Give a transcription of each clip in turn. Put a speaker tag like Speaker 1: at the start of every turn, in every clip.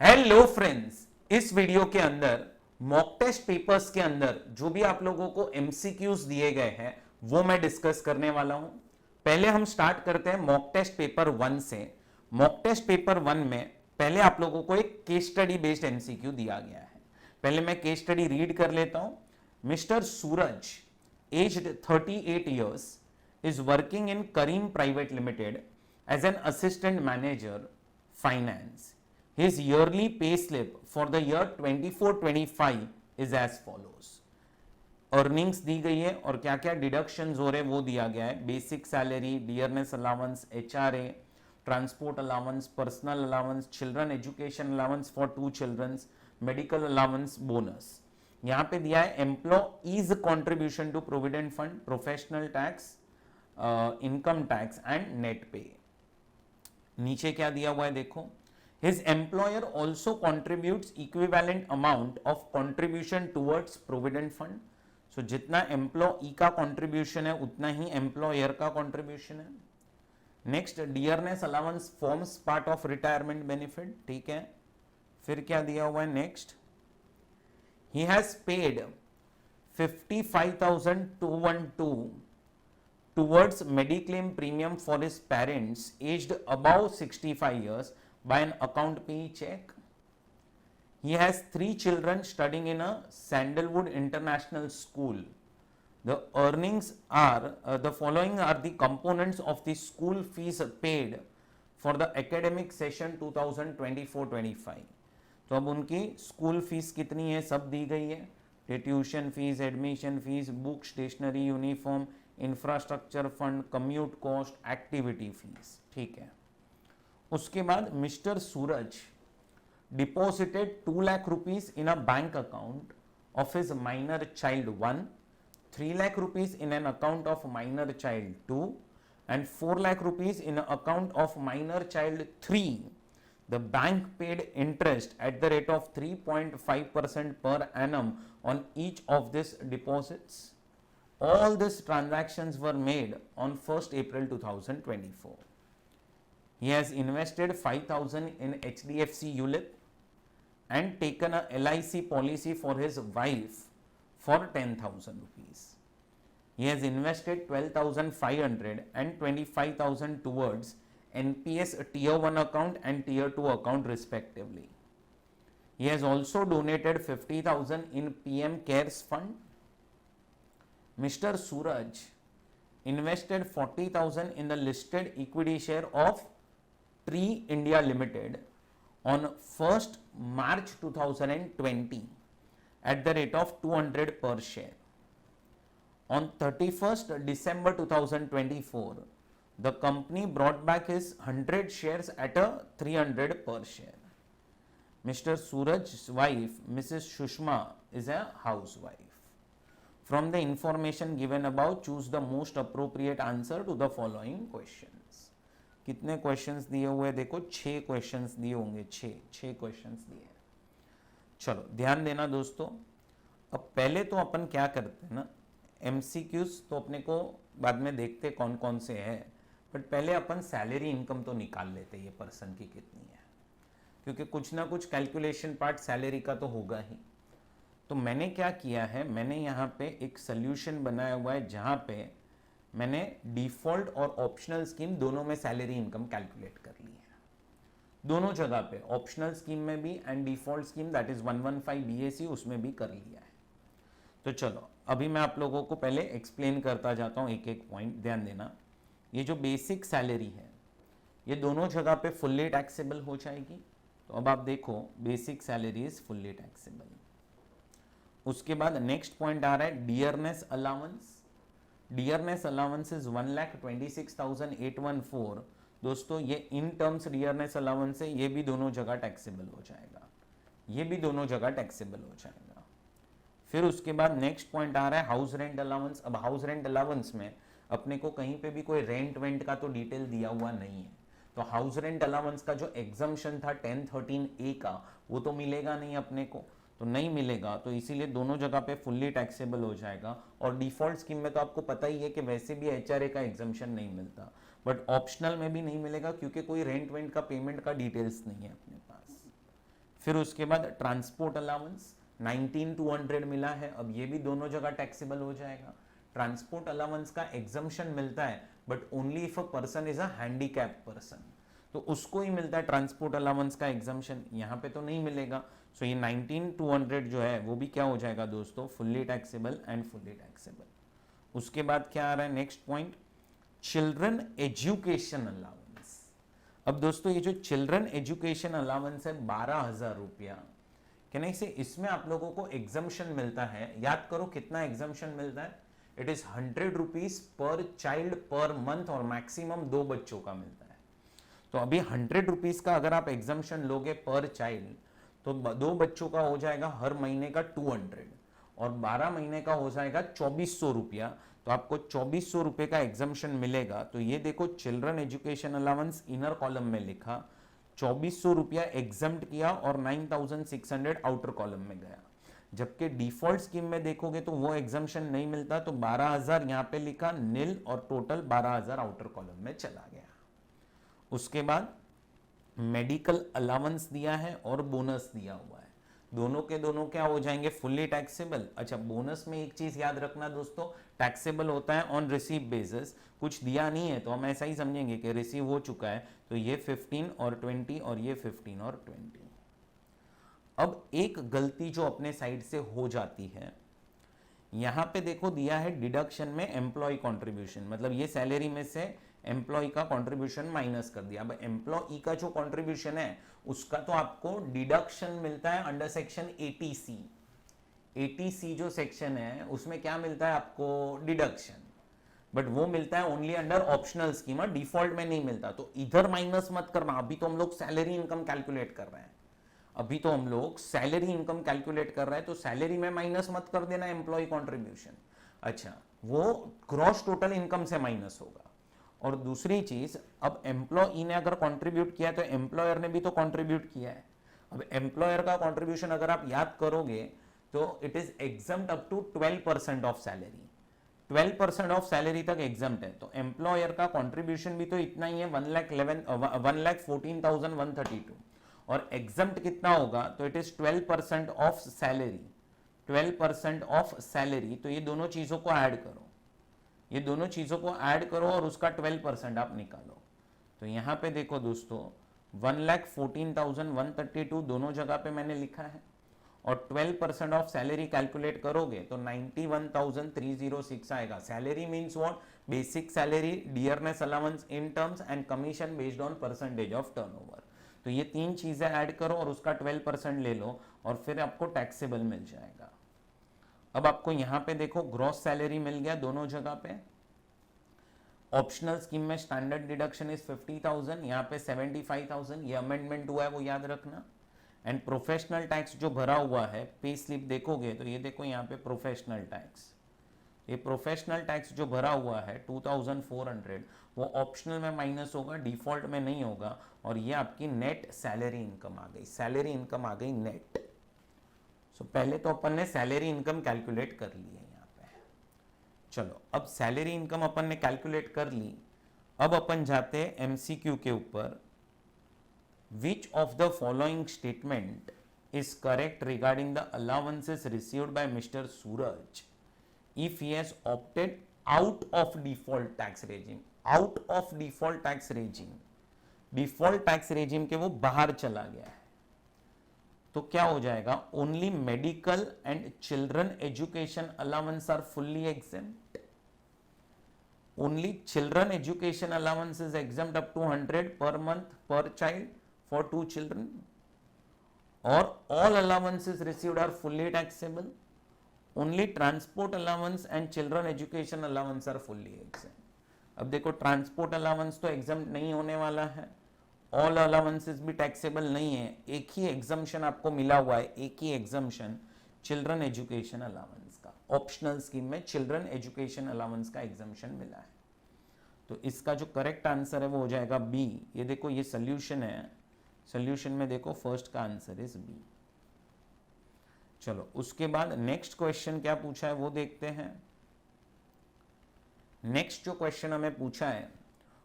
Speaker 1: Hello friends, इस video के अंदर मॉक टेस्ट पेपर्स के अंदर जो भी आप लोगों को एमसीक्यूज दिए गए हैं वो मैं डिस्कस करने वाला हूं। पहले हम स्टार्ट करते हैं मॉक टेस्ट पेपर 1 से। मॉक टेस्ट पेपर 1 में पहले आप लोगों को एक केस स्टडी बेस्ड एमसीक्यू दिया गया है। पहले मैं केस स्टडी रीड कर लेता हूं। Mister Suraj, aged 38 years, is working in Kareem Private Limited as an assistant manager finance. His yearly pay slip for the year 24-25 is as follows. Earnings दी गई है और क्या क्या डिडक्शंस हो रहे वो दिया गया है। Basic salary, dearness allowance, HRA, transport allowance, personal allowance, children education allowance for 2 childrens, medical allowance, bonus. यहाँ पे दिया है employees contribution to provident fund, professional tax, income tax and net pay. नीचे क्या दिया हुआ है देखो। His employer also contributes equivalent amount of contribution towards provident fund. So जितना एम्प्लॉई का कंट्रीब्यूशन है उतना ही एम्प्लॉयर का कंट्रीब्यूशन है। Next, dearness allowance forms part of retirement benefit, ठीक है। फिर क्या दिया हुआ है next, he has paid 55,212 towards mediclaim premium for his parents aged above 65 years by an account payee check. He has 3 children studying in a Sandalwood International School. The earnings are the following are the components of the school fees paid for the academic session 2024-25. तो अब उनकी school fees कितनी है सब दी गई है। Tuition fees, admission fees, book, stationery, uniform, infrastructure fund, commute cost, activity fees, ठीक है। उसके बाद mister Suraj deposited 2 lakh rupees in a bank account of his minor child 1, 3 lakh rupees in an account of minor child 2 and 4 lakh rupees in an account of minor child 3. The bank paid interest at the rate of 3.5% per annum on each of these deposits. All these transactions were made on 1st April 2024. He has invested 5,000 in HDFC ULIP and taken a LIC policy for his wife for 10,000 rupees. He has invested 12,500 and 25,000 towards NPS Tier 1 account and Tier 2 account respectively. He has also donated 50,000 in PM CARES fund. Mr. Suraj invested 40,000 in the listed equity share of Tree India Limited on 1st March 2020 at the rate of 200 per share. On 31st December 2024, the company brought back his 100 shares at a 300 per share. Mr. Suraj's wife, Mrs. Shushma, is a housewife. From the information given above, choose the most appropriate answer to the following questions. कितने questions दिए हुए देखो, 6 questions दिए होंगे, 6 questions दिए। चलो ध्यान देना दोस्तों। अब पहले तो अपन क्या करते हैं ना, एमसीक्यूज तो अपने को बाद में देखते कौन कौन से हैं, बट पहले अपन सैलरी इनकम तो निकाल लेते ये पर्सन की कितनी है, क्योंकि कुछ ना कुछ कैलकुलेशन पार्ट सैलरी का तो होगा ही। तो मैंने क्या किया है, मैंने यहाँ पे एक सोल्यूशन बनाया हुआ है जहाँ पे मैंने डिफॉल्ट और ऑप्शनल स्कीम दोनों में सैलरी इनकम कैलकुलेट कर ली है। दोनों जगह पे, ऑप्शनल स्कीम में भी and default scheme that is 115 BAC उसमें भी कर लिया है। तो चलो अभी मैं आप लोगों को पहले एक्सप्लेन करता जाता हूँ एक एक पॉइंट, ध्यान देना। ये जो बेसिक सैलरी है ये दोनों जगह पे फुल्ली टैक्सेबल हो जाएगी। तो अब आप देखो, basic salary is fully taxable. उसके बाद नेक्स्ट पॉइंट आ रहा है dearness allowance. Dearness allowance is 1,26,814। दोस्तों ये इन टर्म्स डियरनेस अलाउंस है, ये भी दोनों जगह टैक्सेबल हो जाएगा, ये भी दोनों जगह टैक्सेबल हो जाएगा। फिर उसके बाद नेक्स्ट पॉइंट आ रहा है हाउस रेंट अलाउंस। अब हाउस रेंट अलाउंस में अपने को कहीं पे भी कोई रेंट वेंट का तो डिटेल दिया हुआ नहीं है, तो हाउस रेंट अलाउंस का जो एग्जम्पशन था 1013A का वो तो मिलेगा नहीं अपने को, तो नहीं मिलेगा, तो इसीलिए दोनों जगह पे फुल्ली टैक्सेबल हो जाएगा। और डिफॉल्ट स्कीम में तो आपको पता ही है कि वैसे भी एचआरए का एग्जम्पशन नहीं मिलता, बट ऑप्शनल में भी नहीं मिलेगा क्योंकि कोई रेंट वेंट का पेमेंट का डिटेल्स नहीं है अपने पास। फिर उसके बाद ट्रांसपोर्ट अलाउंस 19,200 मिला है, अब ये भी दोनों जगह टैक्सेबल हो जाएगा। ट्रांसपोर्ट अलाउंस का एग्जम्पशन मिलता है but only if a person is a handicap person, तो उसको ही मिलता है ट्रांसपोर्ट अलाउंस का एग्जम्पशन, यहाँ पे तो नहीं मिलेगा। सो ये 19,200 जो है वो भी क्या हो जाएगा दोस्तों, fully taxable and fully taxable. उसके बाद क्या आ रहा है next point, children education allowance. अब दोस्तों ये जो चिल्ड्रन एजुकेशन अलाउंस है 12,000 रुपया, कहने से इसमें आप लोगों को एग्जम्पशन मिलता है, याद करो कितना एग्जम्पशन मिलता है, it is 100 rupees per child per month और मैक्सिमम 2 बच्चों का मिलता है। तो अभी 100 रुपीज का अगर आप एग्जम्पशन लोगे पर चाइल्ड तो 2 बच्चों का हो जाएगा हर महीने का 200 और 12 महीने का हो जाएगा 2400 रुपया, तो आपको 2400 रुपये का एग्जम्पशन मिलेगा। तो ये देखो children education allowance inner column में लिखा, 2400 रुपया एग्जम्प्ट किया और 9600 आउटर कॉलम में गया। जबकि डिफॉल्ट स्कीम में देखोगे तो वो एग्जम्पशन नहीं मिलता, तो 12,000 यहाँ पे लिखा नील और टोटल 12,000 आउटर कॉलम में चला गया। उसके बाद मेडिकल अलाउंस दिया है और बोनस दिया हुआ है, दोनों के दोनों क्या हो जाएंगे, फुल्ली टैक्सेबल। अच्छा बोनस में एक चीज याद रखना दोस्तों, टैक्सेबल होता है ऑन रिसीव बेसिस, कुछ दिया नहीं है तो हम ऐसा ही समझेंगे कि रिसीव हो चुका है, तो ये 15 और 20 और ये 15 और 20। अब एक गलती जो अपने साइड से हो जाती है, यहां पे देखो दिया है डिडक्शन में एम्प्लॉय कंट्रीब्यूशन, मतलब ये सैलरी में से एम्प्लॉय का कंट्रीब्यूशन माइनस कर दिया। अब एम्प्लॉय का जो कंट्रीब्यूशन है उसका तो आपको डिडक्शन मिलता है अंडर सेक्शन 80C। 80C जो सेक्शन है उसमें क्या मिलता है आपको, डिडक्शन, बट वो मिलता है only under optional scheme, default में नहीं मिलता। तो इधर माइनस मत करना, अभी तो हम लोग सैलरी इनकम कैलकुलेट कर रहे हैं, अभी तो हम लोग सैलरी इनकम कैलकुलेट कर रहे हैं, तो सैलरी में माइनस मत कर देना एम्प्लॉय कंट्रीब्यूशन। अच्छा वो ग्रॉस टोटल इनकम से माइनस होगा। और दूसरी चीज, अब एम्प्लॉय ने अगर कंट्रीब्यूट किया तो एम्प्लॉयर ने भी तो कंट्रीब्यूट किया है। अब एम्प्लॉयर का कंट्रीब्यूशन अगर आप याद करोगे तो it is exempt up to 12% of salary, 12% of salary तक एग्जम्प्ट है। तो एम्प्लॉयर का कंट्रीब्यूशन भी तो इतना ही है, 1,14,132 और एग्जम्प्ट कितना होगा, तो it is 12% of salary, 12% of salary. तो ये दोनों चीजों को ऐड करो, ये दोनों चीजों को ऐड करो और उसका 12% आप निकालो। तो यहां पे देखो दोस्तों 1,14,132 दोनों जगह पे मैंने लिखा है और 12% ऑफ सैलरी कैलकुलेट करोगे तो 91,306 आएगा। Salary means what, basic salary, dearness allowance in terms and commission based on percentage of turnover. तो ये तीन चीजें ऐड करो और उसका 12% ले लो और फिर आपको टैक्सेबल मिल जाएगा। अब आपको यहां पे देखो ग्रॉस सैलरी मिल गया दोनों जगह पे। ऑप्शनल स्कीम में स्टैंडर्ड डिडक्शन इज 50,000, यहाँ पे 75,000, ये अमेंडमेंट हुआ है वो याद रखना। एंड प्रोफेशनल टैक्स जो भरा हुआ है, पे स्लिप देखोगे तो ये देखो यहाँ पे प्रोफेशनल टैक्स, ये प्रोफेशनल टैक्स जो भरा हुआ है 2,400 वो ऑप्शनल में माइनस होगा, डिफॉल्ट में नहीं होगा। और ये आपकी नेट सैलरी इनकम आ गई, सैलरी इनकम आ गई नेट। सो पहले तो अपन ने सैलरी इनकम कैलकुलेट कर ली है यहाँ पे। चलो अब सैलरी इनकम अपन ने कैलकुलेट कर ली, अब अपन जाते हैं एमसीक्यू के ऊपर। Which of the following statement is correct regarding the allowances received by mister Suraj if he has opted out of default tax regime, out of default tax regime, default tax regime के वो बाहर चला गया है, तो क्या हो जाएगा, only medical and children education allowance are fully exempt, only children education allowance is exempt up to 100 per month per child for 2 children, और all allowances received are fully taxable, only transport allowance and children education allowance are fully exempt. अब देखो transport allowance तो exempt नहीं होने वाला है, all allowances भी taxable नहीं है, एक ही एग्जम्पशन आपको मिला हुआ है, एक ही एग्जम्पशन चिल्ड्रन एजुकेशन अलाउंस का। ऑप्शनल स्कीम में चिल्ड्रन एजुकेशन अलाउंस का एग्जम्पशन मिला है, तो इसका जो करेक्ट आंसर है वो हो जाएगा बी। ये देखो ये सोल्यूशन है, सोल्यूशन में देखो फर्स्ट का आंसर इज बी। चलो उसके बाद नेक्स्ट क्वेश्चन क्या पूछा है वो देखते हैं। नेक्स्ट जो क्वेश्चन हमें पूछा है,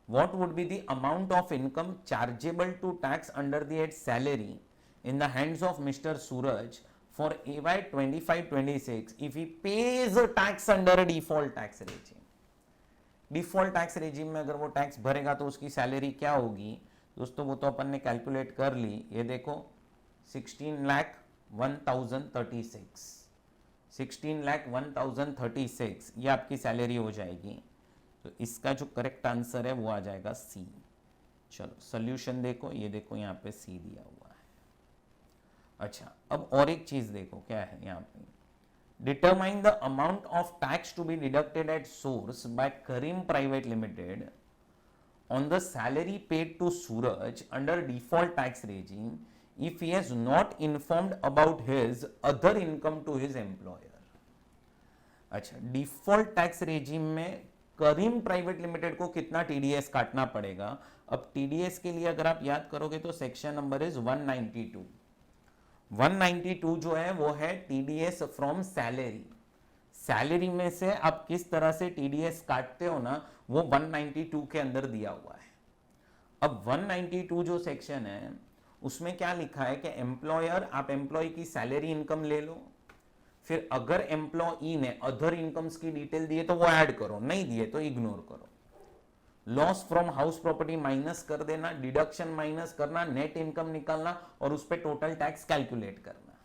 Speaker 1: what would be the amount of income chargeable to tax under the head salary in the hands of Mr. Suraj for AY 25-26 if he pays a tax under a default tax regime. Default tax regime में अगर वो tax भरेगा तो उसकी salary क्या होगी दोस्तों, वो तो अपन ने कैलकुलेट कर ली। ये देखो 16,01,036 16,01,036 ये आपकी सैलरी हो जाएगी। तो इसका जो करेक्ट आंसर है वो आ जाएगा सी। चलो सोल्यूशन देखो, ये देखो यहाँ पे सी दिया हुआ है। अच्छा, अब और एक चीज देखो क्या है यहाँ पे, determine the amount of tax to be deducted at source by Karim private limited on the salary paid to Suraj under default tax regime if he has not informed about his other income to his employer. अच्छा, default tax regime में करीम private limited को कितना TDS काटना पड़ेगा? अब TDS के लिए अगर आप याद करोगे तो सेक्शन नंबर इज 192। 192 जो है वो है टीडीएस फ्रॉम सैलरी। सैलरी में से आप किस तरह से टीडीएस काटते हो ना, वो 192 के अंदर दिया हुआ है। अब 192 जो सेक्शन है उसमें क्या लिखा है कि एम्प्लॉयर, आप एम्प्लॉय की सैलरी इनकम ले लो, फिर अगर एम्प्लॉई ने अदर इनकम्स की डिटेल दिए तो वो ऐड करो, नहीं दिए तो इग्नोर करो। Loss from house property minus कर देना, डिडक्शन माइनस करना, नेट इनकम निकालना और उस पर टोटल टैक्स कैलकुलेट करना।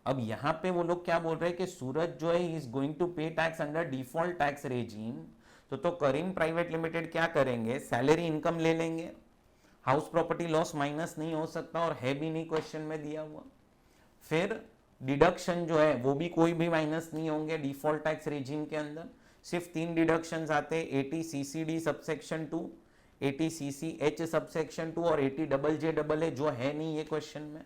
Speaker 1: अब यहां पे वो लोग क्या बोल रहे हैं कि सूरज जो है इज गोइंग टू पे tax under default tax regime. तो करीम प्राइवेट लिमिटेड क्या करेंगे, सैलरी इनकम ले लेंगे, हाउस प्रॉपर्टी लॉस माइनस नहीं हो सकता और है भी नहीं क्वेश्चन में दिया हुआ। फिर डिडक्शन जो है वो भी कोई भी माइनस नहीं होंगे डिफॉल्ट टैक्स रेजिम के अंदर। सिर्फ 3 डिडक्शंस आते हैं, 80 CCD सबसेक्शन 2, 80 CCH सबसेक्शन 2 और 80 JJAA जो है नहीं ये क्वेश्चन में।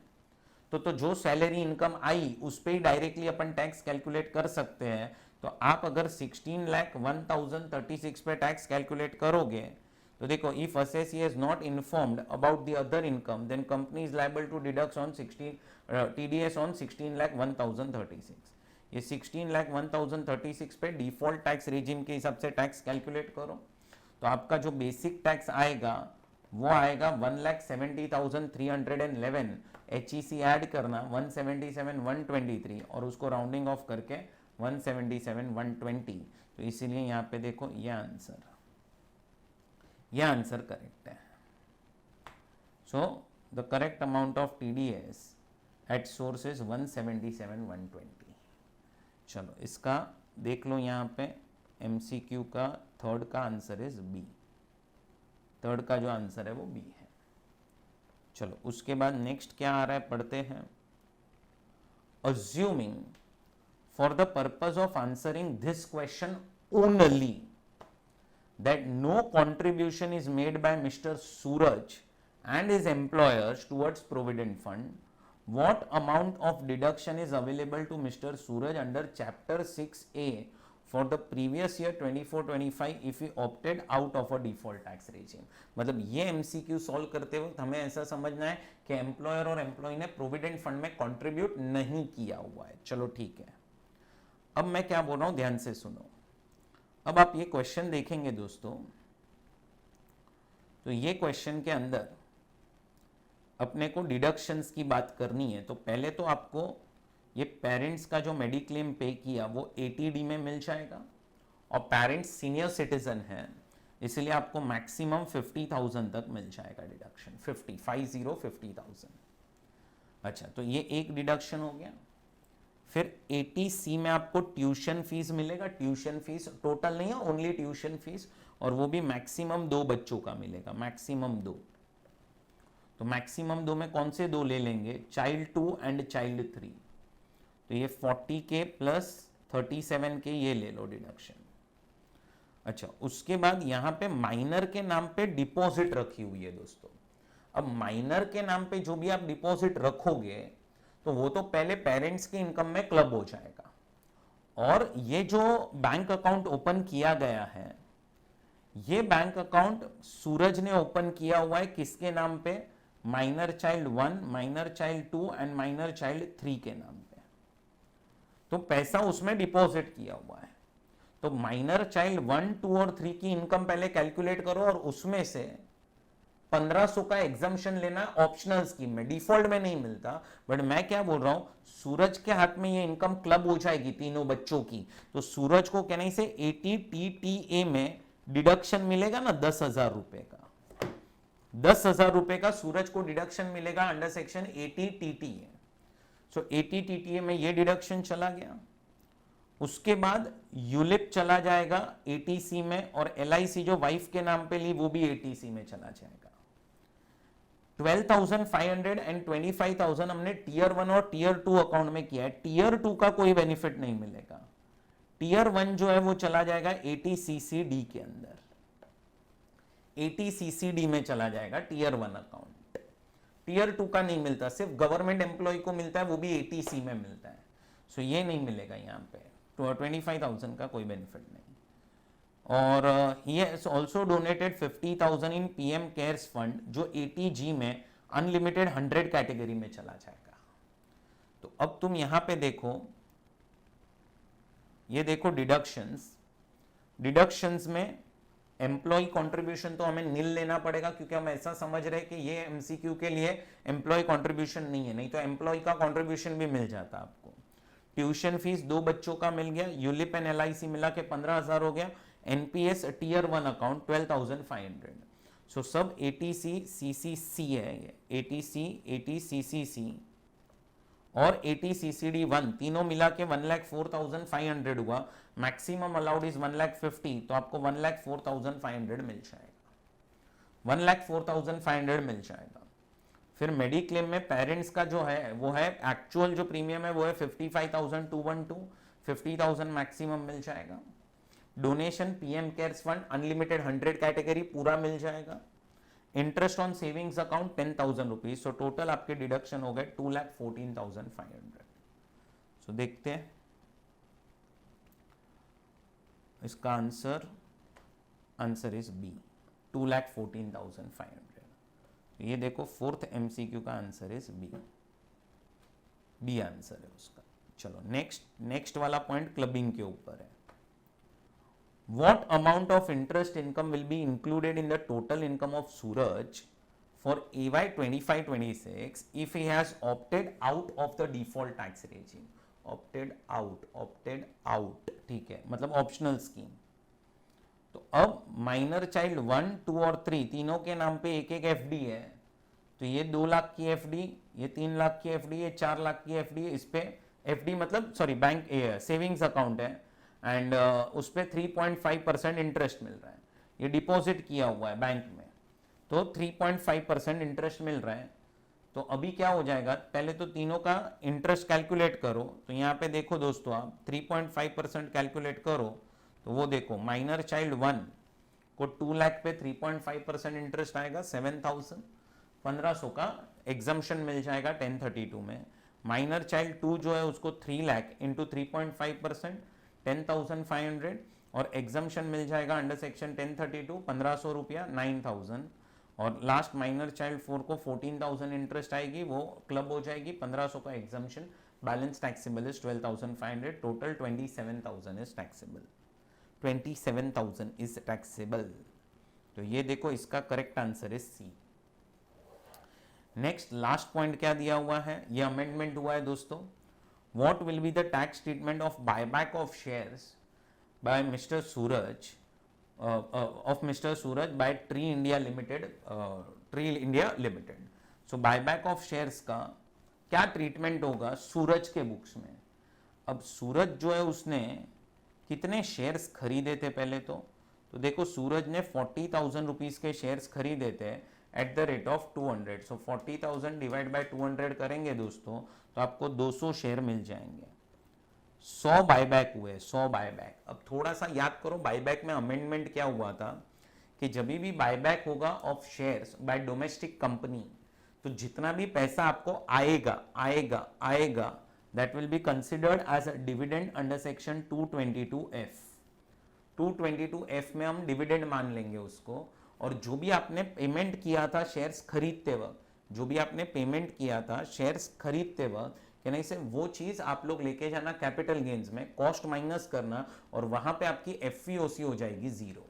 Speaker 1: तो जो सैलरी इनकम आई उस पर ही डायरेक्टली अपन टैक्स कैलकुलेट कर सकते हैं। तो आप अगर 16,01,036 पे टैक्स कैलकुलेट करोगे तो देखो, if assessee has not informed about the other income then company is liable to deduct on TDS on 16,01,036। ये 16,01,036 पे डिफॉल्ट टैक्स रेजिम के हिसाब से टैक्स कैलकुलेट करो तो आपका जो बेसिक टैक्स आएगा वो आएगा 1,70,311। HEC ऐड करना 177,123 और उसको राउंडिंग ऑफ करके 177,120। तो इसीलिए यहाँ पे देखो यह आंसर करेक्ट है। So the correct amount of TDS at source is 177,120। चलो इसका देख लो, यहाँ पे MCQ का थर्ड का आंसर इज बी। थर्ड का जो आंसर है वो बी है। चलो उसके बाद नेक्स्ट क्या आ रहा है पढ़ते हैं। Assuming for the purpose of answering this question only that no contribution is made by Mr. Suraj and his employers towards provident fund, what amount of deduction is available to Mr. Suraj under chapter 6A for the previous year 24-25 if he opted out of a default tax regime। मतलब ये MCQ solve करते वक्त हमें ऐसा समझना है कि employer और एम्प्लॉय ने प्रोविडेंट फंड में कंट्रीब्यूट नहीं किया हुआ है। चलो ठीक है, अब मैं क्या बोल रहा हूं ध्यान से सुनो। अब आप ये क्वेश्चन देखेंगे दोस्तों, तो ये क्वेश्चन के अंदर अपने को डिडक्शंस की बात करनी है। तो पहले तो आपको ये पेरेंट्स का जो मेडिक्लेम पे किया वो 80D में मिल जाएगा और पेरेंट्स सीनियर सिटीजन है इसलिए आपको मैक्सिमम 50,000 तक मिल जाएगा डिडक्शन, 50,000। अच्छा, तो ये एक डिडक्शन हो गया। फिर 80C में आपको ट्यूशन फीस मिलेगा। ट्यूशन फीस टोटल नहीं है, ओनली ट्यूशन फीस, और वो भी मैक्सिमम 2 बच्चों का मिलेगा, मैक्सिमम 2। तो मैक्सिमम 2 में कौन से 2 ले लेंगे, चाइल्ड 2 एंड चाइल्ड 3। तो ये 40K प्लस 37K ये ले लो डिडक्शन। अच्छा, उसके बाद यहाँ पे माइनर के नाम पे डिपॉजिट रखी हुई है दोस्तों। अब माइनर के नाम पे जो भी आप डिपॉजिट रखोगे तो वो तो पहले पेरेंट्स की इनकम में क्लब हो जाएगा, और ये जो बैंक अकाउंट ओपन किया गया है ये बैंक अकाउंट सूरज ने ओपन किया हुआ है किसके नाम पे, minor child 1, minor child 2 and minor child 3 के नाम पे। तो पैसा उसमें डिपॉजिट किया हुआ है। तो माइनर चाइल्ड 1, 2 और 3 की इनकम पहले कैलकुलेट करो और उसमें से 1500 का एग्जाम्शन लेना ऑप्शनल स्कीम में, डिफॉल्ट में नहीं मिलता। बट मैं क्या बोल रहा हूं, सूरज के हाथ में ये इनकम क्लब हो जाएगी तीनों बच्चों की, तो सूरज को कहना से 80 में डिडक्शन मिलेगा ना 10,000 रुपए का, 10,000 रुपए का सूरज को डिडक्शन मिलेगा अंडर सेक्शन 80 TTA। सो 80 TTA में ये डिडक्शन चला गया। उसके बाद यूलिप चला जाएगा ATC में, और LIC जो वाइफ के नाम पे ली वो भी ATC में चला जाएगा। 12,500 एंड 25,000 हमने टीयर 1 और टीयर 2 अकाउंट में किया है। टीयर 2 का कोई बेनिफिट नहीं मिलेगा। टीयर 1 जो है वो चला जाएगा ATCCD के अंदर, ATCCD में चला जाएगा टीयर 1 अकाउंट। टीयर 2 का नहीं मिलता, सिर्फ गवर्नमेंट एम्प्लॉय को मिलता है, वो भी ATC में मिलता है। सो ये नहीं मिलेगा यहाँ पे, तो 25,000 का कोई बेनिफिट नहीं। और he has also donated 50,000 in PM cares fund, जो ATG में अनलिमिटेड 100 कैटेगरी में चला जाएगा। तो अब तुम यहां पे देखो, ये देखो डिडक्शंस में एम्प्लॉय कंट्रीब्यूशन तो हमें नील लेना पड़ेगा, क्योंकि हम ऐसा समझ रहे कि ये MCQ के लिए एम्प्लॉय कंट्रीब्यूशन नहीं है, नहीं तो एम्प्लॉय का कंट्रीब्यूशन भी मिल जाता आपको। ट्यूशन फीस 2 बच्चों का मिल गया, यूलिप एंड LIC मिला के 15,000 हो गया। NPS tier 1 account 12,500। सो सब ATCCC है, ये ATCCC और ATCCD1 तीनों मिला के 1,04,500 हुआ। मैक्सिमम अलाउड इज 1,50,000, तो आपको 1,04,500 मिल जाएगा, 1,04,500 मिल जाएगा। फिर मेडिक्लेम में पेरेंट्स का जो है वो है एक्चुअल जो प्रीमियम है वो है 55,212, 50,000 मैक्सिमम मिल जाएगा। Donation PM cares fund unlimited 100 category पूरा मिल जाएगा। Interest on savings account 10,000 rupees. So total आपके डिडक्शन हो गए 2,14,500। सो देखते हैं इसका आंसर इज बी, 2,14,500। ये देखो 4th MCQ का आंसर इज बी आंसर है उसका। चलो नेक्स्ट वाला पॉइंट क्लबिंग के ऊपर है। What amount of interest income will be included in the total income of Suraj for AY 25-26 if he has opted out of the default tax regime? Opted out, ठीक है, मतलब optional scheme. तो अब minor child 1, 2 और 3 तीनों के नाम पे एक एक FD है, तो ये 2 लाख की FD, ये 3 लाख की FD, ये 4 लाख की FD, इस पे FD मतलब सॉरी बैंक सेविंग्स अकाउंट है, एंड उस पर 3.5% इंटरेस्ट मिल रहा है। ये डिपॉजिट किया हुआ है बैंक में, तो 3.5% इंटरेस्ट मिल रहा है। तो अभी क्या हो जाएगा, पहले तो तीनों का इंटरेस्ट कैलकुलेट करो। तो यहाँ पे देखो दोस्तों, आप 3.5% कैलकुलेट करो, तो वो देखो माइनर चाइल्ड 1 को 2 लाख पे 3.5% इंटरेस्ट आएगा 7,000, 1500 का एग्जम्पशन मिल जाएगा 1032 में। माइनर चाइल्ड 2 जो है उसको 3 लाख इंटू 3.5% 10,500, और एग्जम्पशन मिल जाएगा अंडर सेक्शन 1032 1500 रुपया 9,000, और लास्ट माइनर चाइल्ड 4 को 14,000 इंटरेस्ट आएगी, वो क्लब हो जाएगी, 1500 का exemption, balance taxable is 12,500, total 27,000 is taxable, 27,000 is taxable. तो ये देखो इसका correct answer is C. Next last point क्या दिया हुआ है, ये अमेंडमेंट हुआ है दोस्तों। What will be the tax treatment of buyback of shares by Mr. Suraj by Tree India Limited, So buyback of shares का क्या ट्रीटमेंट होगा सूरज के बुक्स में। अब सूरज जो है उसने कितने शेयर्स खरीदे थे पहले तो देखो सूरज ने 40,000 रुपीज के शेयर्स खरीदे थे at the rate of 200। So 40,000 divide by 200 करेंगे दोस्तों, तो आपको 200 शेयर मिल जाएंगे। 100 बायबैक हुए, 100 बायबैक। अब थोड़ा सा याद करो, बायबैक में अमेंडमेंट क्या हुआ था कि जब भी बायबैक होगा of shares by domestic company, तो जितना भी पैसा आपको आएगा that will be considered as a dividend under section 222F। 222F में हम डिविडेंड मान लेंगे उसको, और जो भी आपने पेमेंट किया था शेयर्स खरीदते वक्त, कि नहीं से वो चीज आप लोग लेके जाना कैपिटल गेन्स में, कॉस्ट माइनस करना, और वहां पे आपकी FVOC हो जाएगी 0।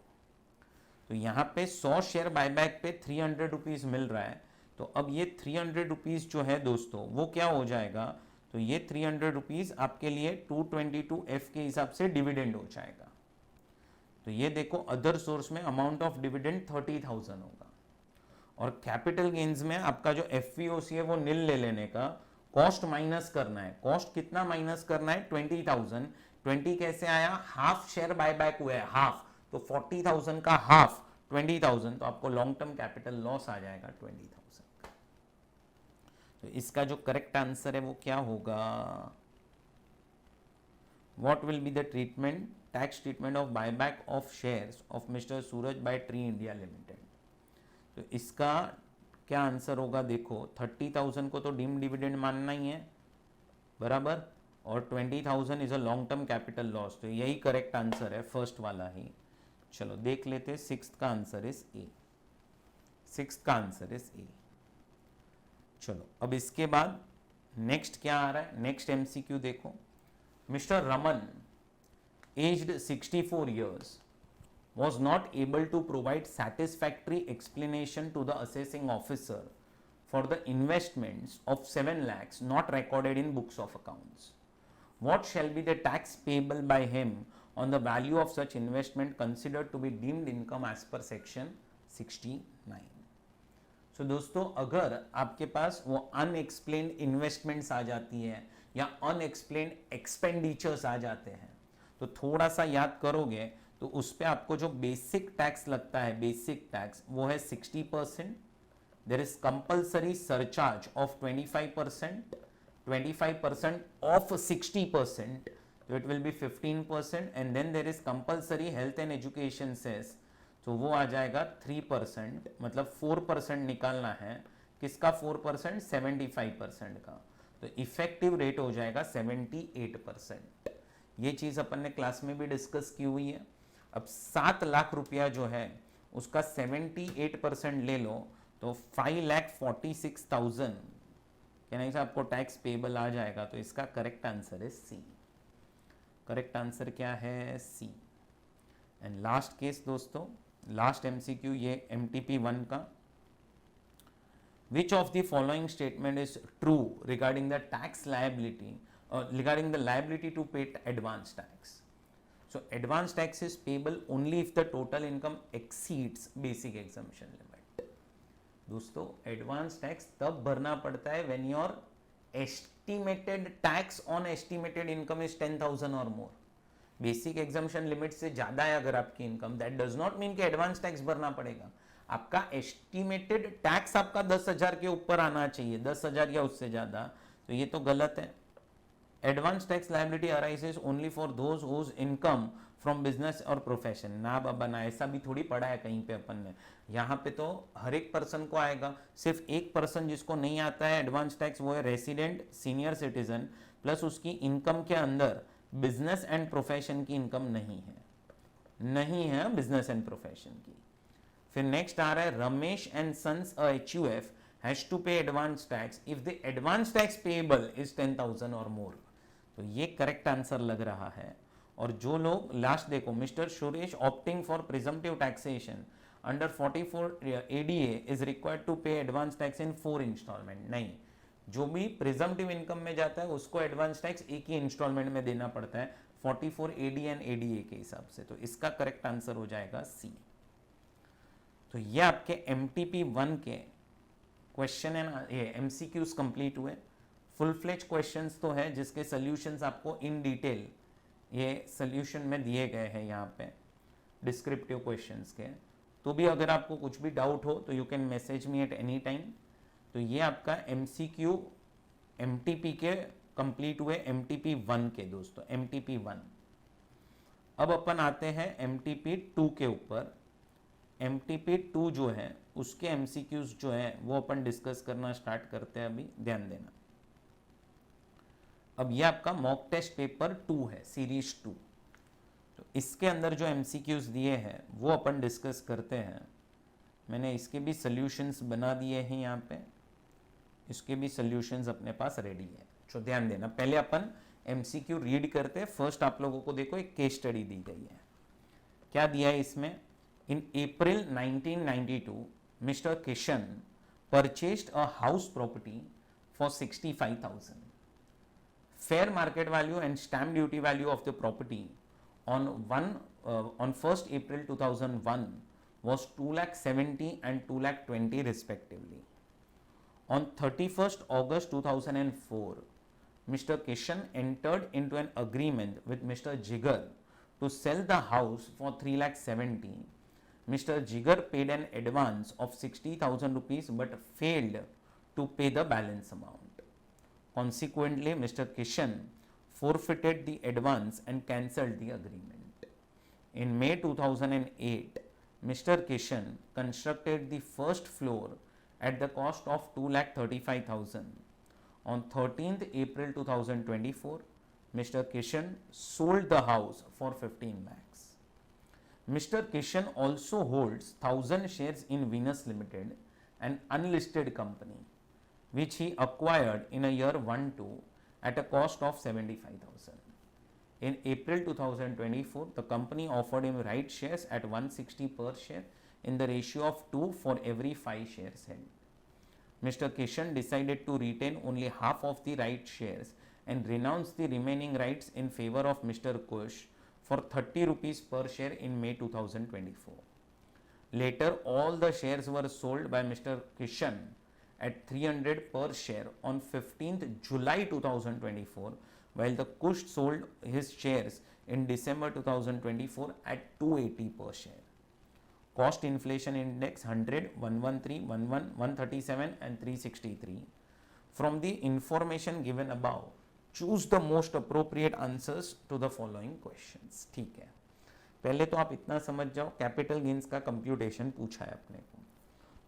Speaker 1: तो यहाँ पे 100 शेयर बायबैक पे 300 रुपीज़ मिल रहा है, तो अब ये 300 रुपीज़ जो है दोस्तों वो क्या हो जाएगा, तो ये 300 रुपीज़ आपके लिए 222F के हिसाब से डिविडेंड हो जाएगा। तो ये देखो अदर सोर्स में अमाउंट ऑफ डिविडेंड 30,000 होगा, और कैपिटल गेन्स में आपका जो एफवीओसी है वो नील ले लेने का, कॉस्ट माइनस करना है। कॉस्ट कितना माइनस करना है, 20,000। 20 कैसे आया, हाफ शेयर बायबैक हुआ है, हाफ, तो 40,000 का हाफ 20,000, तो आपको लॉन्ग टर्म कैपिटल लॉस आ जाएगा 20,000 का। तो इसका जो करेक्ट आंसर है वो क्या होगा, what will be the treatment, tax treatment of buyback of shares of mister Suraj by tree India limited. तो इसका क्या आंसर होगा, देखो 30,000 को तो डीम डिविडेंड मानना ही है बराबर, और 20,000 is a long term capital loss, तो यही करेक्ट आंसर है, फर्स्ट वाला ही। चलो देख लेते हैं, सिक्स्थ का आंसर इज ए, सिक्स्थ का आंसर इज ए। चलो अब इसके बाद नेक्स्ट क्या आ रहा है, नेक्स्ट एमसीक्यू देखो, mister Raman aged 64 years was not able to provide satisfactory explanation to the assessing officer for the investments of 7 lakhs not recorded in books of accounts. What shall be the tax payable by him on the value of such investment considered to be deemed income as per section 69? So दोस्तों अगर आपके पास वो unexplained investments आ जाती है या unexplained expenditures आ जाते हैं, तो थोड़ा सा याद करोगे तो उस पर आपको जो बेसिक टैक्स लगता है, बेसिक टैक्स वो है 60%, there is compulsory surcharge of 25%, 25% of 60%, तो it will be 15%, and then there is compulsory health and education cess, तो वो आ जाएगा 3%, मतलब 4% निकालना है, किसका 4%, 75% का, तो इफेक्टिव रेट हो जाएगा 78%। ये चीज अपन ने क्लास में भी डिस्कस की हुई है। अब 7 लाख रुपया जो है उसका 78% ले लो तो 5,46,000 कहने से आपको टैक्स पेबल आ जाएगा, तो इसका करेक्ट आंसर है सी। करेक्ट आंसर क्या है, सी। एंड लास्ट केस दोस्तों, लास्ट एमसीक्यू ये MTP 1 का, which of the following statement is true regarding the tax liability regarding the liability to pay advance tax? So advance tax is payable only if the total income exceeds basic exemption limit. दोस्तों advance tax तब भरना पड़ता है when your estimated tax on estimated income is 10,000 or more. Basic exemption limit से ज्यादा है अगर आपकी income, that does not mean कि एडवांस टैक्स भरना पड़ेगा। आपका एस्टिमेटेड टैक्स आपका 10,000 के ऊपर आना चाहिए, 10,000 या उससे ज्यादा, तो ये तो गलत है। Advance tax liability arises only for those whose income from business और प्रोफेशन। ना बाबा ना, ऐसा भी थोड़ी पढ़ा है कहीं पे अपन ने, यहाँ पे तो हर एक पर्सन को आएगा। सिर्फ एक पर्सन जिसको नहीं आता है एडवांस टैक्स वो है रेसिडेंट सीनियर सिटीजन, प्लस उसकी इनकम के अंदर बिजनेस एंड प्रोफेशन की इनकम नहीं है, नहीं है बिजनेस एंड प्रोफेशन की। फिर नेक्स्ट आ रहा है Ramesh and sons HUF has to pay advance tax if the advance tax payable is 10,000 और मोर, तो ये करेक्ट आंसर लग रहा है। और जो लोग लास्ट देखो, mister Suresh opting for presumptive taxation under 44 ADA is required to pay advance tax in 4 installment. नहीं, जो भी प्रिजम्पटिव इनकम में जाता है उसको एडवांस टैक्स एक ही इंस्टॉलमेंट में देना पड़ता है 44 AD एंड ADA के हिसाब से, तो इसका करेक्ट आंसर हो जाएगा सी। तो ये आपके MTP 1 के क्वेश्चन एंड ये MCQs कंप्लीट हुए। फुल फ्लेज क्वेश्चंस तो है जिसके सॉल्यूशंस आपको इन डिटेल ये सॉल्यूशन में दिए गए हैं यहाँ पे डिस्क्रिप्टिव क्वेश्चंस के। तो भी अगर आपको कुछ भी डाउट हो तो you can message me at any time. तो ये आपका MCQ MTP के कंप्लीट हुए MTP 1 के दोस्तों, MTP 1। अब अपन आते हैं MTP 2 के ऊपर। MTP 2 जो है उसके MCQs जो है वो अपन डिस्कस करना स्टार्ट करते हैं, अभी ध्यान देना। अब ये आपका मॉक टेस्ट पेपर 2 है, सीरीज 2। तो इसके अंदर जो MCQs दिए हैं वो अपन डिस्कस करते हैं। मैंने इसके भी सॉल्यूशंस बना दिए हैं यहाँ पे, इसके भी सॉल्यूशंस अपने पास रेडी है। तो ध्यान देना, पहले अपन MCQ रीड करते हैं। फर्स्ट आप लोगों को देखो एक केस स्टडी दी गई है। क्या दिया है इसमें, In April 1992, Mr. Kishan purchased a house property for 65,000. Fair market value and stamp duty value of the property on 1st April 2001 was 2,70,000 and 2,20,000 respectively. On 31st August 2004, Mr. Kishan entered into an agreement with Mr. Jigar to sell the house for 3,70,000. Mr. Jigar paid an advance of 60,000 rupees but failed to pay the balance amount. Consequently, Mr. Kishan forfeited the advance and cancelled the agreement. In May 2008, Mr. Kishan constructed the first floor at the cost of 2,35,000. On 13th April 2024, Mr. Kishan sold the house for 15 lakhs. Mr. Kishan also holds 1,000 shares in Venus Limited, an unlisted company, which he acquired in a year 1-2 at a cost of 75,000. In April 2024, the company offered him right shares at 160 per share in the ratio of 2 for every 5 shares held. Mr. Kishan decided to retain only half of the right shares and renounce the remaining rights in favor of Mr. Kush for 30 rupees per share in May 2024. Later, all the shares were sold by Mr. Kishan at 300 per share on 15th July 2024, while the Kush sold his shares in December 2024 at 280 per share. Cost inflation index 100, 113, 11, 137 and 363. From the information given above, choose the most appropriate answers to the following questions. ठीक है, पहले तो आप इतना समझ जाओ, capital gains का computation पूछा है अपने को,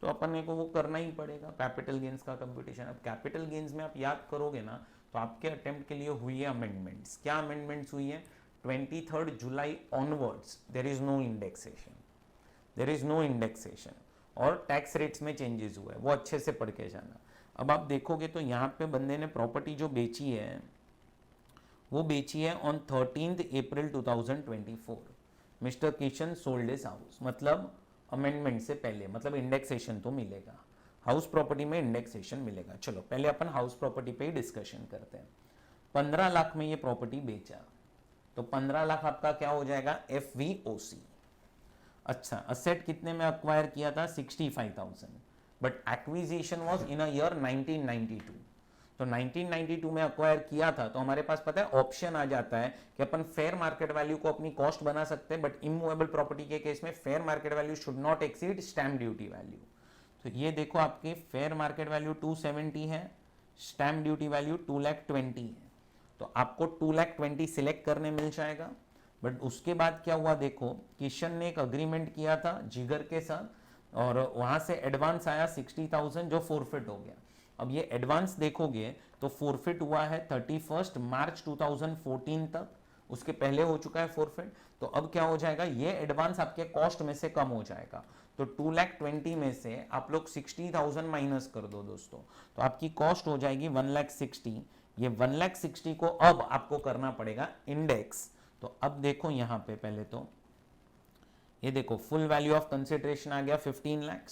Speaker 1: तो अपन को वो करना ही पड़ेगा, कैपिटल गेन्स का कंप्यूटेशन। अब कैपिटल गेन्स में आप याद करोगे ना, तो आपके अटेम्प्ट के लिए हुई है अमेंडमेंट्स। क्या अमेंडमेंट्स हुई है? 23 July onwards there is no indexation, there is no indexation, और टैक्स रेट्स में चेंजेस हुआ है, वो अच्छे से पढ़ के जाना। अब आप देखोगे तो यहाँ पे बंदे ने प्रॉपर्टी जो बेची है वो बेची है on 13th April 2024। Mister Kishan sold his house, मतलब अमेंडमेंट से पहले, मतलब इंडेक्सेशन तो मिलेगा, हाउस प्रॉपर्टी में इंडेक्सेशन मिलेगा। चलो पहले अपन हाउस प्रॉपर्टी पे ही डिस्कशन करते हैं। 15 लाख में ये प्रॉपर्टी बेचा, तो 15 लाख आपका क्या हो जाएगा? FVOC। अच्छा, असेट कितने में अक्वायर किया था? 65,000, but acquisition was in a year 1992। तो 1992 में अक्वायर किया था, तो हमारे पास पता है ऑप्शन आ जाता है कि अपन फेयर मार्केट वैल्यू को अपनी कॉस्ट बना सकते हैं, बट इमूवेबल प्रॉपर्टी के केस में fair market value should not exceed stamp duty value. तो ये देखो आपकी फेयर मार्केट वैल्यू 270 है, स्टैम्प ड्यूटी वैल्यू 2,20,000 है, तो आपको 2,20,000 सिलेक्ट करने मिल जाएगा। बट उसके बाद क्या हुआ देखो, किशन ने एक अग्रीमेंट किया था जिगर के साथ, और वहां से एडवांस आया 60,000 जो फोरफिट हो गया। अब ये एडवांस देखोगे तो फोरफिट हुआ है 31 मार्च 2014 तक, उसके पहले हो चुका है फोरफिट। तो अब क्या हो जाएगा, ये एडवांस आपके कॉस्ट में से कम हो जाएगा, तो 2,20,000 में से आप लोग 60,000 माइनस कर दो दोस्तों, तो आपकी कॉस्ट हो जाएगी 1,60,000। ये 1,60,000 को अब आपको करना पड़ेगा इंडेक्स। तो अब देखो यहाँ पे पहले तो ये देखो फुल वैल्यू ऑफ कंसिडरेशन आ गया 15 लाख,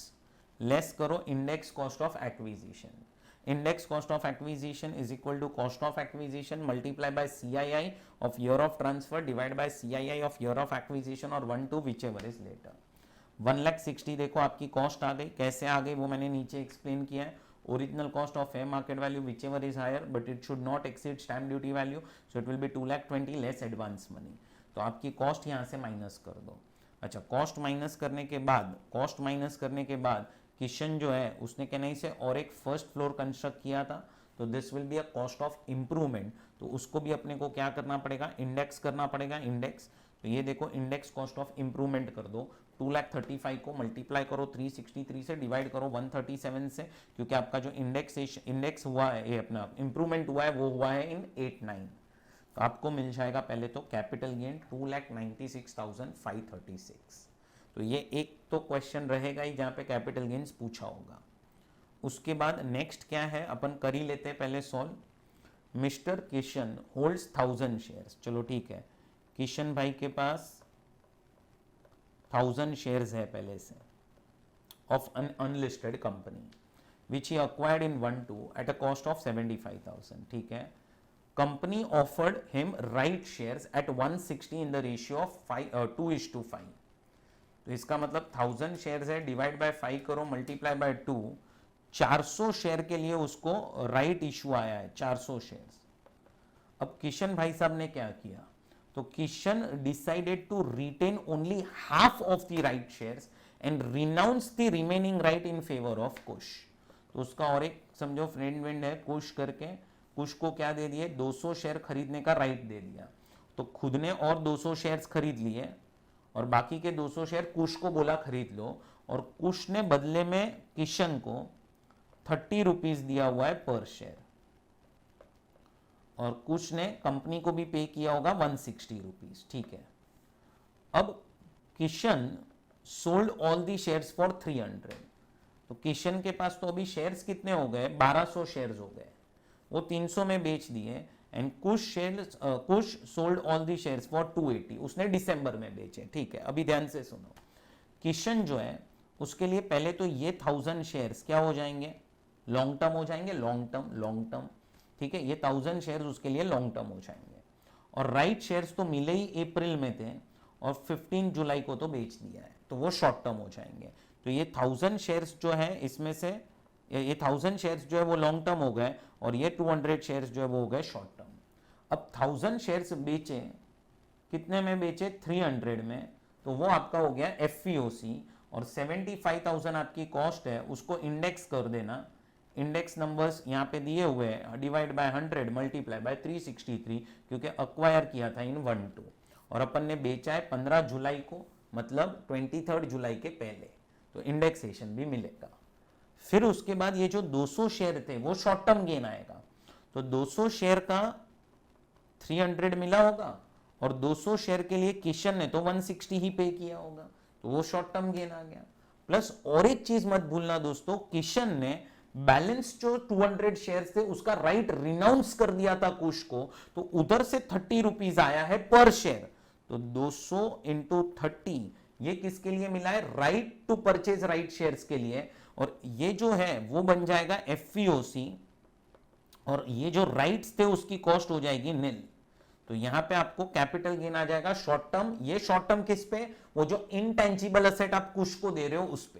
Speaker 1: लेस करो index cost of acquisition. Index cost of acquisition is equal to cost of acquisition multiply by CII of year of transfer divide by CII of year of acquisition, और 1-2 which ever is letter. 1,60,000 देखो आपकी cost आ गई, कैसे आ गई वो मैंने नीचे explain किया है। Original cost of fair market value whichever is higher but it should not exceed stamp duty value, so it will be 2,20,000 less advance money. तो आपकी कॉस्ट यहाँ से माइनस कर दो। अच्छा, कॉस्ट माइनस करने के बाद किशन जो है उसने कहने से और एक फर्स्ट फ्लोर कंस्ट्रक्ट किया था, तो this will be a cost of improvement, तो उसको भी अपने को क्या करना पड़ेगा, इंडेक्स करना पड़ेगा, इंडेक्स। तो ये देखो इंडेक्स कॉस्ट ऑफ इंप्रूवमेंट कर दो, 2,35,000 को मल्टीप्लाई करो 363 से, डिवाइड करो 137 से, क्योंकि आपका जो इंडेक्स हुआ है, ये अपना इंप्रूवमेंट हुआ है वो हुआ है इन 8-9। तो आपको मिल जाएगा पहले तो कैपिटल गेन 2,96,536। तो ये एक तो क्वेश्चन रहेगा ही जहाँ पे कैपिटल गेन्स पूछा होगा। उसके बाद नेक्स्ट क्या है अपन कर ही लेते हैं पहले solve. Mister Kishan holds 1,000 shares, चलो ठीक है, किशन भाई के पास 1000 शेयर्स है पहले से of an unlisted company which he acquired in 1/2 at a cost of 75,000. ठीक है, company offered him right shares at 160 in the ratio of 2:5. तो इसका मतलब 1000 शेयर्स है, डिवाइड बाय 5 करो, मल्टीप्लाई बाय 2, 400 शेयर के लिए उसको राइट इशू आया है, 400 शेयर्स. अब किशन भाई साहब ने क्या किया, तो Kishan decided to retain only half of the right shares and renounce the remaining right in favour of Kush. तो उसका और एक समझो फ्रेंड वेंड है कुश करके, कुश को क्या दे दिए, 200 शेयर खरीदने का राइट दे दिया. तो खुद ने और 200 शेयर्स खरीद लिए और बाकी के 200 शेयर कुश को बोला खरीद लो, और कुश ने बदले में किशन को 30 रुपीज दिया हुआ है पर शेयर, और कुश ने कंपनी को भी पे किया होगा 160 रुपीज. ठीक है, अब Kishan sold all the shares for 300. तो किशन के पास तो अभी शेयर्स कितने हो गए, 1200 शेयर्स हो गए, वो 300 में बेच दिए. And Kush sold all the shares for 280, उसने दिसंबर में बेचे. ठीक है, अभी ध्यान से सुनो, किशन जो है उसके लिए पहले तो ये 1000 शेयर्स क्या हो जाएंगे, लॉन्ग टर्म हो जाएंगे, लॉन्ग टर्म. ठीक है, ये 1000 शेयर्स उसके लिए लॉन्ग टर्म हो जाएंगे. और राइट शेयर्स तो मिले ही अप्रैल में थे और 15 जुलाई को तो बेच दिया है, तो वो शॉर्ट टर्म हो जाएंगे. तो ये 1000 शेयर्स जो है इसमें से ये 1000 शेयर्स जो है वो लॉन्ग टर्म हो गए और ये 200 शेयर्स जो है वो हो गए शॉर्ट टर्म. अब 1000 शेयर्स बेचे, कितने में बेचे, 300 में, तो वो आपका हो गया FVOC. और 75,000 आपकी कॉस्ट है, उसको इंडेक्स कर देना. इंडेक्स नंबर्स यहाँ पे दिए हुए हैं, डिवाइड बाय 100 मल्टीप्लाई बाय 363, क्योंकि अक्वायर किया था इन 1/2 और अपन ने बेचा है 15 जुलाई को, मतलब 23 जुलाई के पहले, तो इंडेक्सेशन भी मिलेगा. फिर उसके बाद ये जो 200 शेयर थे वो शॉर्ट टर्म गेन आएगा. तो 200 शेयर का 300 मिला होगा और 200 शेयर के लिए किशन ने तो 160 ही पे किया होगा, तो वो शॉर्ट टर्म गेन आ गया. प्लस और एक चीज मत भूलना दोस्तों, किशन ने बैलेंस जो 200 शेयर्स थे उसका राइट रिनाउंस कर दिया था कुश को, तो उधर से 30 रुपीज आया है पर शेयर. तो 200 इंटू 30 ये किसके लिए मिला है, right to purchase right shares के लिए. और ये जो है वो बन जाएगा FVOC, और ये जो राइट्स थे उसकी कॉस्ट हो जाएगी निल. तो यहां पे आपको कैपिटल गेन आ जाएगा शॉर्ट टर्म. ये शॉर्ट टर्म किस पे, वो जो इनटेंजिबल असेट आप कुश को दे रहे हो उस पे.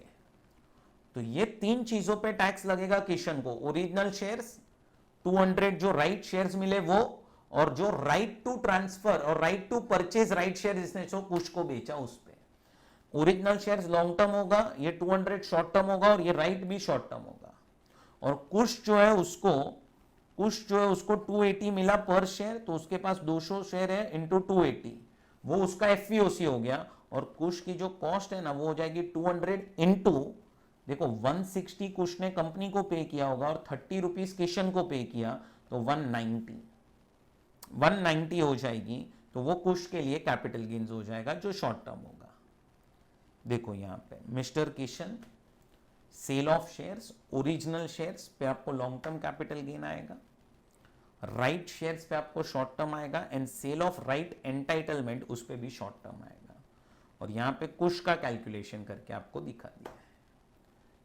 Speaker 1: तो ये 3 चीजों पे टैक्स लगेगा किशन को, ओरिजिनल शेयर्स, 200 जो राइट शेयर्स मिले वो, और जो राइट टू ट्रांसफर और right to purchase right share जिसने जो कुश को बेचा उस पे. ओरिजिनल शेयर्स लॉन्ग टर्म होगा, ये 200 शॉर्ट टर्म होगा और ये राइट भी शॉर्ट टर्म होगा. और कुश जो है उसको 280 मिला पर शेयर, तो उसके पास 200 शेयर है इंटू 280, वो उसका FVOC हो गया. और कुश की जो कॉस्ट है ना वो हो जाएगी 200 इंटू, देखो 160 कुश ने कंपनी को पे किया होगा और 30 रुपीज किशन को पे किया, तो 190 हो जाएगी. तो वो कुश के लिए कैपिटल गेन्स हो जाएगा जो शॉर्ट टर्म होगा. देखो यहां पे mister Kishan, sale of shares, original shares पे आपको लॉन्ग टर्म कैपिटल गेन आएगा, राइट शेयर्स पे आपको शॉर्ट टर्म आएगा, and sale of right entitlement उस पे भी शॉर्ट टर्म आएगा. और यहां पे कुश का कैलकुलेशन करके आपको दिखा दिया है.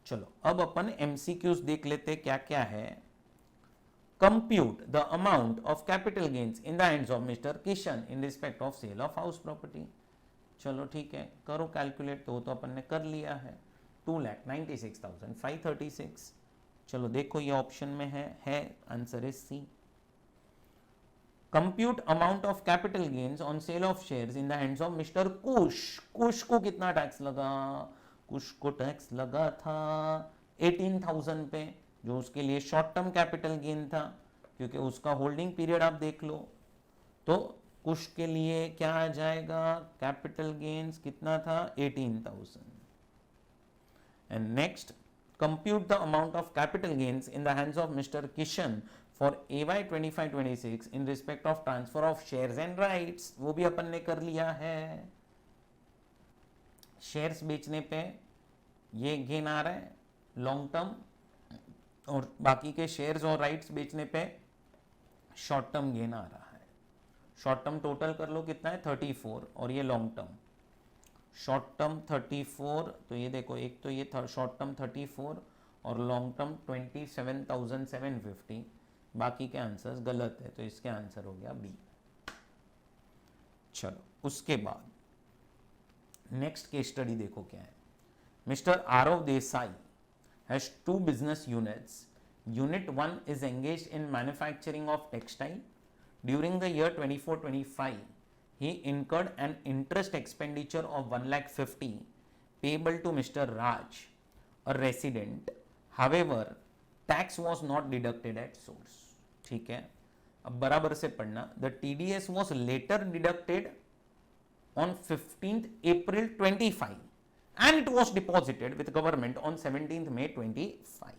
Speaker 1: चलो अब अपन MCQs देख लेते क्या क्या है. Compute the amount of capital gains in the hands of mister Kishan in respect of sale of house property. चलो ठीक है, करो कैलकुलेट. तो अपन ने कर लिया है, 2,96,536. चलो देखो ये ऑप्शन में है answer is C. Compute amount of capital gains on sale of shares in the hands of mister Kush. Kush को कितना टैक्स लगा, कुश को टैक्स लगा था 18,000 पे, जो उसके लिए शॉर्ट टर्म कैपिटल गेन था, क्योंकि उसका होल्डिंग पीरियड आप देख लो. तो कुश के लिए क्या आ जाएगा, कैपिटल गेन्स कितना था 18,000. And next, compute the amount of capital gains in the hands of mister Kishan for AY 25-26 in respect of transfer of shares and rights. वो भी अपन ने कर लिया है. शेयर्स बेचने पे ये गेन आ रहा है लॉन्ग टर्म, और बाकी के शेयर्स और राइट्स बेचने पे शॉर्ट टर्म गेन आ रहा है. शॉर्ट टर्म टोटल कर लो कितना है 34, और ये लॉन्ग टर्म. शॉर्ट टर्म 34, तो ये देखो एक तो ये शॉर्ट टर्म 34 और लॉन्ग टर्म 27,750, बाकी के आंसर्स गलत है, तो इसके आंसर हो गया बी। चलो उसके बाद नेक्स्ट केस स्टडी देखो क्या है। Mister Aarav Desai has 2 business units. Unit 1 is engaged in manufacturing of textile. During the year 24-25, he incurred an interest expenditure of 1,50,000 payable to Mr. Raj, a resident. However, tax was not deducted at source. ठीक है, अब बराबर से पढ़ना। The TDS was later deducted on 15th April 25 and it was deposited with government on 17th May 25.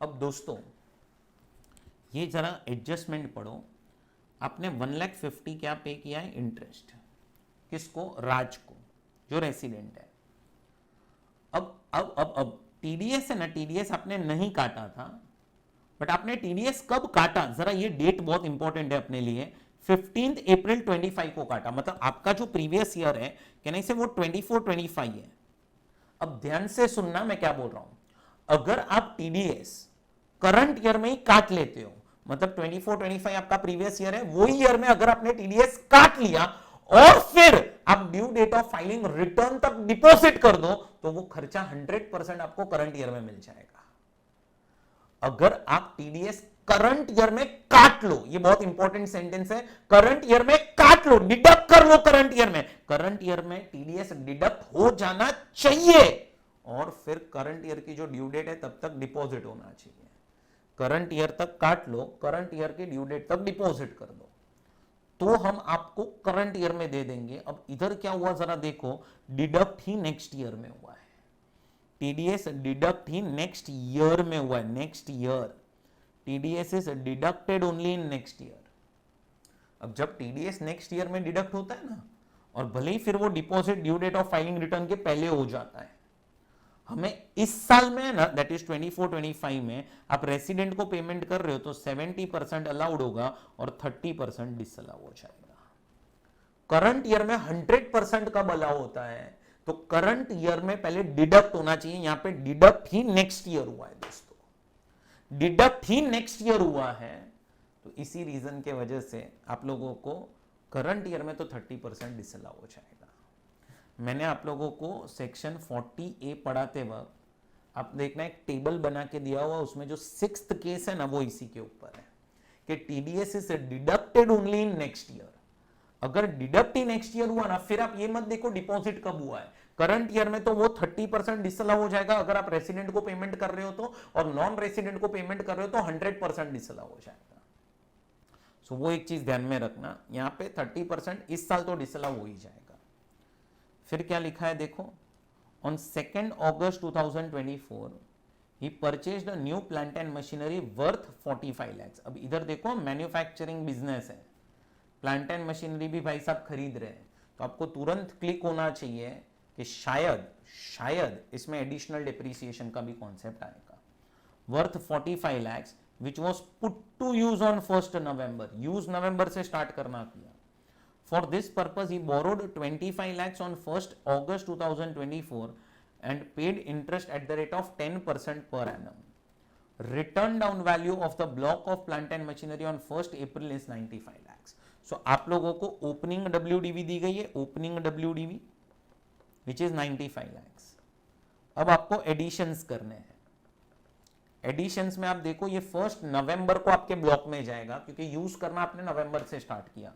Speaker 1: अब दोस्तों ये जरा एडजस्टमेंट पढ़ो। आपने 1,50,000 क्या पे किया है इंटरेस्ट, किसको? राज को, जो रेसिडेंट है। अब टीडीएस है ना, टीडीएस आपने नहीं काटा था, बट आपने टीडीएस कब काटा, जरा ये डेट बहुत इंपॉर्टेंट है अपने लिए। 15 अप्रैल 25 को काटा, मतलब आपका जो प्रीवियस ईयर है कहने से वो 24-25 है। अब ध्यान से सुनना मैं क्या बोल रहा हूं। अगर आप टीडीएस करंट ईयर में ही काट लेते हो, मतलब 24-25 आपका प्रीवियस ईयर है, वही ईयर में अगर आपने टीडीएस काट लिया और फिर आप due date of filing return तक डिपॉजिट कर दो, तो वो खर्चा 100% आपको करंट ईयर में मिल जाएगा। अगर आप टीडीएस करंट ईयर में काट लो, ये बहुत इंपॉर्टेंट सेंटेंस है, करंट ईयर में काट लो, डिडक्ट कर लो करंट ईयर में। करंट ईयर में टीडीएस डिडक्ट हो जाना चाहिए और फिर करंट ईयर की जो ड्यू डेट है तब तक डिपॉजिट होना चाहिए। करंट ईयर तक काट लो, करंट ईयर की ड्यू डेट तक डिपॉजिट कर दो, तो हम आपको करंट ईयर में दे देंगे। अब इधर क्या हुआ जरा देखो, डिडक्ट ही नेक्स्ट ईयर में हुआ है। टीडीएस डिडक्ट ही नेक्स्ट ईयर में हुआ है, next year. TDS is deducted only in next year. अब जब टीडीएस नेक्स्ट ईयर में डिडक्ट होता है ना, और भले ही फिर वो deposit due date of filing return के पहले हो जाता है, हमें इस साल में ना, दैट इज 24-25 में आप रेसिडेंट को पेमेंट कर रहे हो तो 70% अलाउड होगा और 30% डिसअलाउ हो जाएगा। करंट ईयर में 100% कब अलाउ होता है, तो करंट ईयर में पहले डिडक्ट होना चाहिए। यहां पे डिडक्ट ही नेक्स्ट ईयर हुआ है दोस्तों, डिडक्ट ही नेक्स्ट ईयर हुआ है, तो इसी रीजन के वजह से आप लोगों को करंट ईयर में तो 30% डिसअलाउ हो जाएगा। मैंने आप लोगों को सेक्शन 40A पढ़ाते वक्त आप देखना एक टेबल बना के दिया हुआ, उसमें जो 6th केस है ना वो इसी के ऊपर है कि TDS is deducted only in next year. अगर डिडक्ट ही नेक्स्ट ईयर हुआ ना, फिर आप ये मत देखो डिपॉजिट कब हुआ है। करंट ईयर में तो वो 30% डिसअलाउ हो जाएगा अगर आप रेसिडेंट को पेमेंट कर रहे हो तो, और नॉन रेसिडेंट को पेमेंट कर रहे हो तो 100% डिसअलाउ हो जाएगा। सो वो एक चीज ध्यान में रखना, यहाँ पे 30% इस साल तो डिसअलाउ हो ही जाएगा। फिर क्या लिखा है देखो, on 2 August 2024 he purchased a new plant and machinery worth 45 lakhs। अब इधर देखो मैन्युफैक्चरिंग बिजनेस है, प्लांट एंड मशीनरी भी भाई साहब खरीद रहे हैं, तो आपको तुरंत क्लिक होना चाहिए कि शायद इसमें एडिशनल डिप्रिसिएशन का भी कॉन्सेप्ट आएगा। Worth 45 lakhs which was put to use on 1st November, use नवंबर से स्टार्ट करना किया। For this purpose, he borrowed 25 lakhs on 1st August 2024 and paid interest at the rate of 10% per annum. Return down value of the block of plant and machinery on 1st April is 95 lakhs. So, आप लोगों को opening WDV दी गई है, opening WDV which is 95 lakhs. अब आपको additions करने हैं। Editions में आप देखो ये 1 नवंबर को आपके ब्लॉक में जाएगा, क्योंकि यूज करना आपने नवंबर से स्टार्ट किया,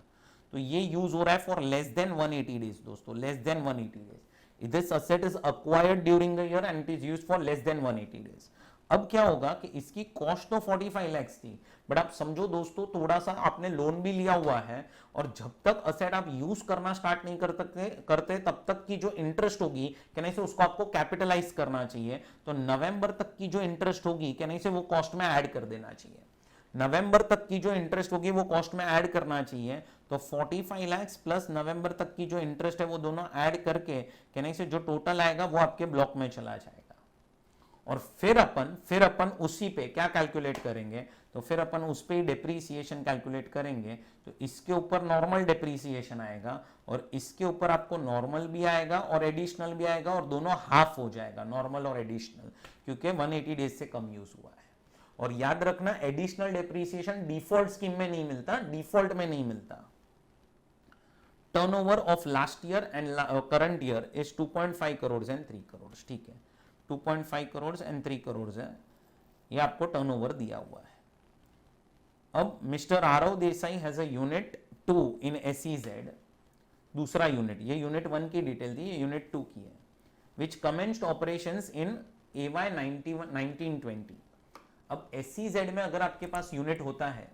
Speaker 1: तो ये यूज हो रहा है फॉर लेस देन 180 डेज दोस्तों, less than 180 days. This asset is acquired during the year and it is used for less than 180 days. अब क्या होगा कि इसकी कॉस्ट तो 45 lakhs थी, बट आप समझो दोस्तों थोड़ा सा आपने लोन भी लिया हुआ है, और जब तक असेट आप यूज करना स्टार्ट नहीं करते तब तक की जो इंटरेस्ट होगी कहने से उसको आपको कैपिटलाइज करना चाहिए। तो नवंबर तक की जो इंटरेस्ट होगी कहने से वो कॉस्ट में ऐड कर देना चाहिए, नवंबर तक की जो इंटरेस्ट होगी वो कॉस्ट में ऐड करना चाहिए। तो 45 lakhs प्लस नवंबर तक की जो इंटरेस्ट है वो दोनों ऐड करके कहने से जो टोटल आएगा वो आपके ब्लॉक में चला जाएगा। और फिर अपन उसी पे क्या कैलकुलेट करेंगे, तो फिर अपन उस पे ही डेप्रीसिएशन कैलकुलेट करेंगे। तो इसके ऊपर नॉर्मल डेप्रीसिएशन आएगा और इसके ऊपर आपको नॉर्मल भी आएगा और एडिशनल भी आएगा और दोनों हाफ हो जाएगा, नॉर्मल और एडिशनल, क्योंकि 180 डेज से कम यूज हुआ है। और याद रखना एडिशनल डेप्रीसिएशन डिफॉल्ट स्कीम में नहीं मिलता, डिफॉल्ट में नहीं मिलता। Turnover of last year and current year is 2.5 crore and 3 crore, ठीक है, 2.5 करोड़ एंड 3 करोड़ है, ये आपको टर्नओवर दिया हुआ है। अब mister Aarav Desai has a unit 2 in SEZ, दूसरा यूनिट, ये यूनिट 1 की डिटेल थी, ये यूनिट 2 की है, विच कमेंस्ड ऑपरेशंस इन AY 1920। अब SEZ में अगर आपके पास यूनिट होता है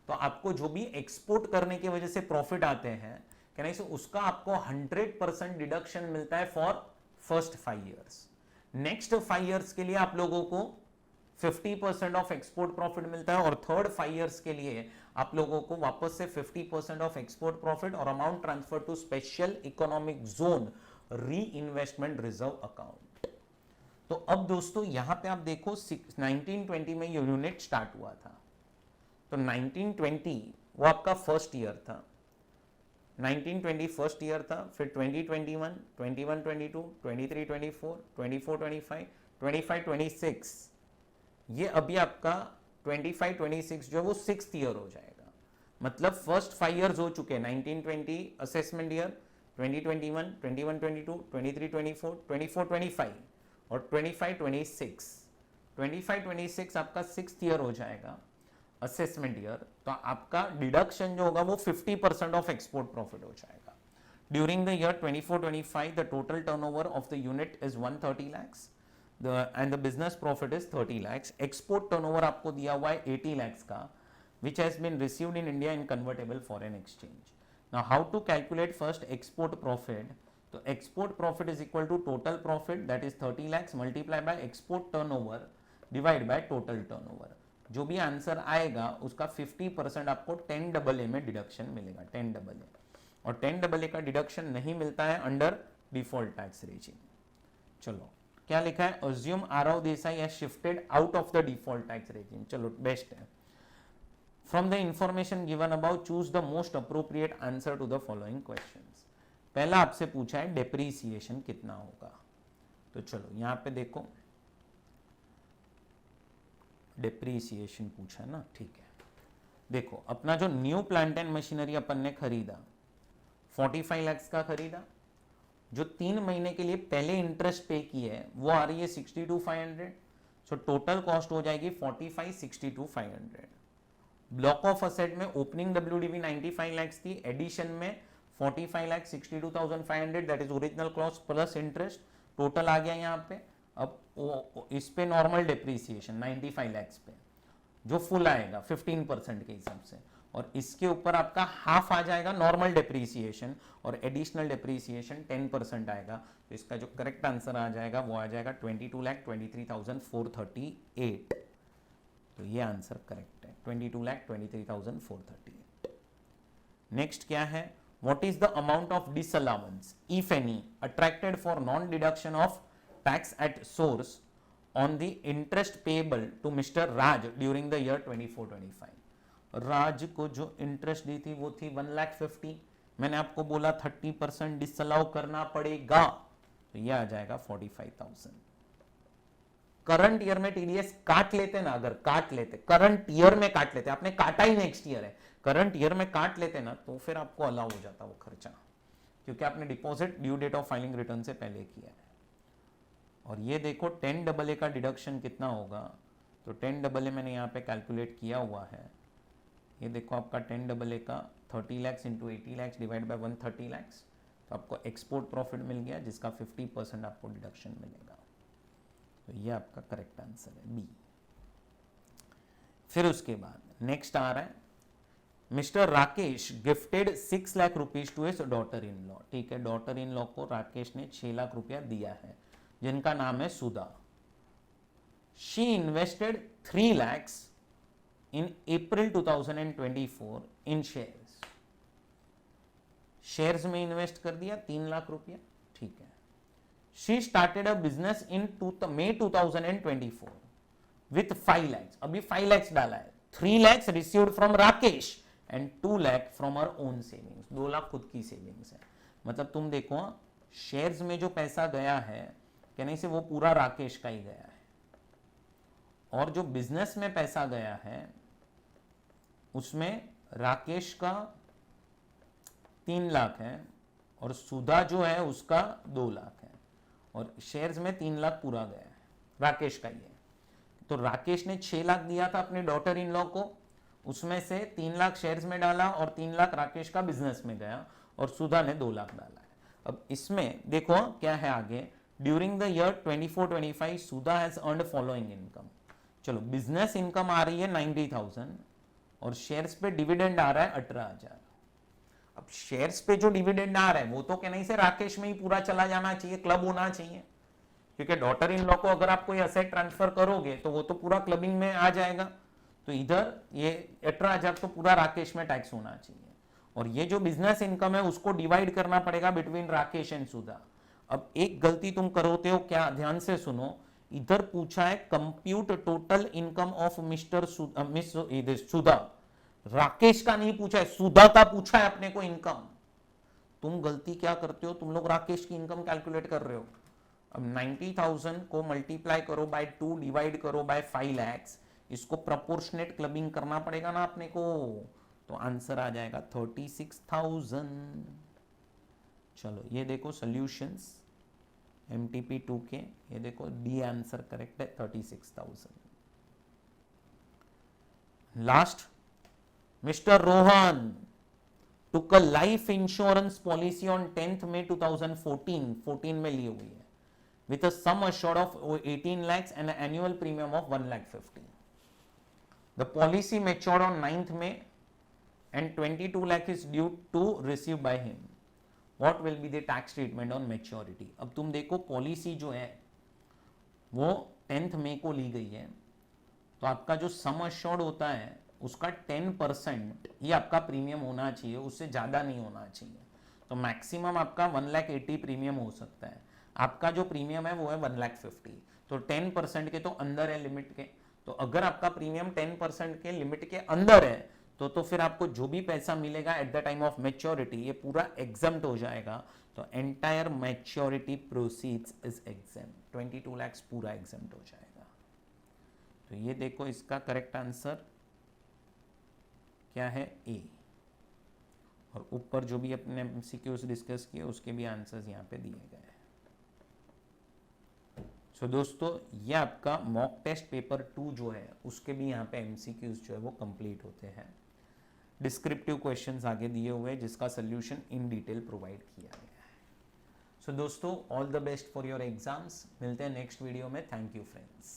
Speaker 1: तो आपको जो भी एक्सपोर्ट करने की वजह से प्रॉफिट आते हैं, कहने से उसका आपको 100% डिडक्शन मिलता है for first 5 years. Next 5 years के लिए आप लोगों को 50% ऑफ एक्सपोर्ट प्रॉफिट मिलता है और थर्ड 5 इयर्स के लिए आप लोगों को वापस से 50% ऑफ एक्सपोर्ट प्रॉफिट और amount transfer to special economic zone reinvestment reserve account. तो अब दोस्तों यहां पे आप देखो 1920 में ये यूनिट स्टार्ट हुआ था, तो 1920 वो आपका फर्स्ट ईयर था, 1920 फर्स्ट ईयर था, फिर 2021, 21-22, 23-24, 24-25, 25-26, ये अभी आपका 25-26 जो है वो 6th ईयर हो जाएगा। मतलब फर्स्ट 5 इयर्स हो चुके हैं, 1920 असेसमेंट ईयर, 2021, 21-22, 23-24, 24-25 और 25-26, 25-26 आपका 6th ईयर हो जाएगा असेसमेंट ईयर। तो आपका डिडक्शन जो होगा वो 50% ऑफ एक्सपोर्ट प्रॉफिट हो जाएगा। During the year 24-25 the total turnover of the unit is 130 lakhs and the business profit is 30 lakhs. Export turnover आपको दिया हुआ है 80 लाख्स का, which has been received in India in convertible foreign exchange. Now how to calculate first export profit, तो export profit is equal to total profit that is 30 lakhs multiply by export turnover divide by total turnover. जो भी answer आएगा उसका 50% आपको 10AA में deduction मिलेगा, 10AA, और 10AA का डिडक्शन नहीं मिलता है अंडर डिफॉल्ट टैक्स रेजिम। चलो क्या लिखा है, assume Aarav Desai has shifted out of the default tax regime. चलो बेस्ट है। From the information given about choose the most appropriate answer to the following questions. पहला आपसे पूछा है डेप्रीसिएशन कितना होगा, तो चलो यहां पे देखो डेप्रीसिएशन पूछा है ना, ठीक है। देखो अपना जो न्यू प्लांट एंड मशीनरी अपन ने खरीदा 45 लाख का खरीदा, जो 3 महीने के लिए पहले इंटरेस्ट पे की है वो आ रही है 62,500, सो टोटल कॉस्ट हो जाएगी 45,62,500। ब्लॉक ऑफ असेट में ओपनिंग WDV 95 लाख थी, एडिशन में 45,62,500 that is original cost plus interest, total आ गया यहाँ पे। अब इस पे नॉर्मल डेप्रीसिएशन 95 लाख पे जो फुल आएगा 15% के हिसाब से, और इसके ऊपर आपका हाफ आ जाएगा नॉर्मल डेप्रीसिएशन और एडिशनल डेप्रीसिएशन 10% आएगा। तो इसका जो करेक्ट आंसर आ जाएगा वो आ जाएगा 22,23,438। तो ये आंसर करेक्ट है, 22,23,438। नेक्स्ट क्या है, what is the amount of disallowance if any attracted for non deduction of tax at source on the interest payable to Mr. Raj during the year 24-25। राज को जो इंटरेस्ट दी थी वो थी 1,50,000, मैंने आपको बोला 30% डिसअलाउ करना पड़ेगा, तो ये आ जाएगा 45,000। करंट ईयर में टीडीएस काट लेते ना, अगर काट लेते करंट ईयर में काट लेते, आपने काटा ही नेक्स्ट ईयर है, करंट ईयर में काट लेते ना तो फिर आपको अलाउ हो जाता वो खर्चा, क्योंकि आपने deposit due date of filing return से पहले किया है। और ये देखो 10AA का डिडक्शन कितना होगा, तो 10AA मैंने यहाँ पे कैलकुलेट किया हुआ है, ये देखो आपका 10AA का 30 lakh into 80 lakh divide by 130 lakh, तो आपको एक्सपोर्ट प्रॉफिट मिल गया जिसका 50% आपको डिडक्शन मिलेगा। तो ये आपका करेक्ट आंसर है बी। फिर उसके बाद नेक्स्ट आ रहा है, mister Rakesh gifted 6 lakh rupees to his daughter in law. ठीक है, डॉटर इन लॉ को राकेश ने 6 लाख रुपया दिया है, जिनका नाम है Sudha. She invested 3 lakhs in April 2024 in shares. Shares में इन्वेस्ट कर दिया 3 लाख रुपया, ठीक है। She started a business in May 2024 with 5 lakhs. अभी 5 lakhs डाला है. 3 lakhs received from Rakesh and 2 lakh from her own savings. 2 lakh खुद की सेविंग्स है. मतलब तुम देखो शेयर्स में जो पैसा गया है कहने से वो पूरा राकेश का ही गया है, और जो बिजनेस में पैसा गया है उसमें राकेश का 3 लाख है और सुधा जो है उसका 2 लाख है, और शेयर्स में 3 लाख पूरा गया है, राकेश का ही है. तो राकेश ने 6 लाख दिया था अपने डॉटर इन लॉ को, उसमें से 3 लाख शेयर्स में डाला और 3 लाख राकेश का बिजनेस में गया, और सुधा ने 2 लाख डाला है. अब इसमें देखो क्या है आगे. During the year 24-25 Sudha has earned following income. चलो बिजनेस इनकम आ रही है 90,000 और शेयर्स पे डिविडेंड आ रहा है 18,000. अब शेयर्स पे जो डिविडेंड आ रहा है वो तो कहने से राकेश में ही पूरा चला जाना चाहिए, क्लब होना चाहिए, क्योंकि डॉटर इन लॉ को अगर आप कोई असेट ट्रांसफर करोगे तो वो तो पूरा क्लबिंग में आ जाएगा. तो इधर ये 18,000 तो पूरा राकेश में टैक्स होना चाहिए, और ये जो बिजनेस इनकम है उसको डिवाइड करना पड़ेगा बिटवीन राकेश एंड सुधा. अब एक गलती तुम करोते हो क्या, ध्यान से सुनो. इधर पूछा है compute total income of mister Sudha. Rakesh का नहीं पूछा है, सुधा का पूछा है अपने को इनकम. तुम गलती क्या करते हो, तुम लोग राकेश की इनकम कैलकुलेट कर रहे हो. अब 90,000 को मल्टीप्लाई करो बाय 2 डिवाइड करो बाय 5 lakhs, इसको प्रोपोर्शनेट क्लबिंग करना पड़ेगा ना अपने को. तो आंसर आ जाएगा 36,000. चलो ये देखो सॉल्यूशंस MTP 2K, ये देखो डी आंसर करेक्ट है 36,000. Last, mister Rohan took a life insurance policy on 10th May 2014, 14 में ली हुई है, with a sum assured of 18 lakhs and an annual premium of 1,50,000. The policy matured on 9th May and 22 lakh is due to receive by him. What will be the tax treatment on maturity? अब तुम देखो policy जो है वो 10th मई को ली गई है, तो आपका जो सम अश्योर्ड होता है उसका 10% ही आपका प्रीमियम होना चाहिए, उससे ज़्यादा नहीं होना चाहिए. तो मैक्सिमम आपका 1,80,000 प्रीमियम हो सकता है. आपका जो प्रीमियम है वो है 1,50,000, तो 10% के तो अंदर है लिमिट के. तो अगर आपका प्रीमियम 10% के लिमिट के अंदर है तो फिर आपको जो भी पैसा मिलेगा at the time of maturity ये पूरा एग्जम्प्ट हो जाएगा. तो entire maturity proceeds is exempt. 22 lakhs पूरा एग्जम्प्ट हो जाएगा. तो ये देखो इसका करेक्ट आंसर क्या है, ए. और ऊपर जो भी अपने MCQs डिस्कस किए उसके भी आंसर्स यहाँ पे दिए गए हैं. सो दोस्तों ये आपका मॉक टेस्ट पेपर 2 जो है उसके भी यहाँ पे MCQs जो है वो कंप्लीट होते हैं. डिस्क्रिप्टिव क्वेश्चंस आगे दिए हुए हैं जिसका सोल्यूशन इन डिटेल प्रोवाइड किया गया है. सो दोस्तों all the best for your exams. मिलते हैं नेक्स्ट वीडियो में. Thank you friends.